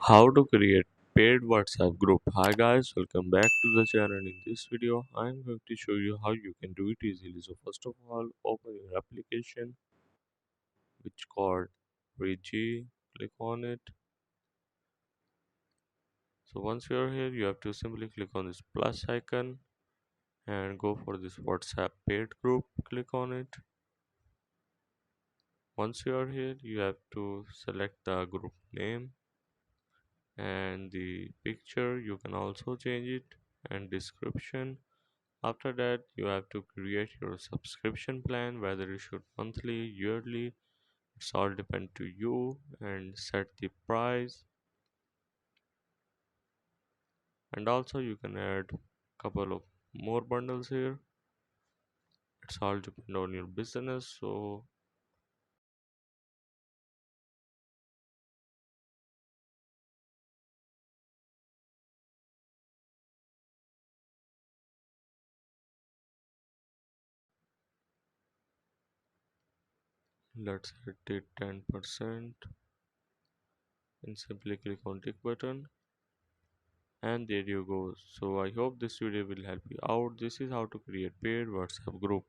How to create paid WhatsApp group. Hi guys, welcome back to the channel. In this video I'm going to show you how you can do it easily. So first of all, open your application which called Regi. Click on it. So once you're here, you have to simply click on this plus icon and go for this WhatsApp paid group. Click on it. Once you are here, you have to select the group name and the picture. You can also change it, and description. After that, you have to create your subscription plan, whether you should monthly, yearly, it's all depend to you, and set the price. And also you can add couple of more bundles here. It's all depend on your business. So let's set it 10% and simply click on tick button, and there you go. So I hope this video will help you out. This is how to create paid WhatsApp group.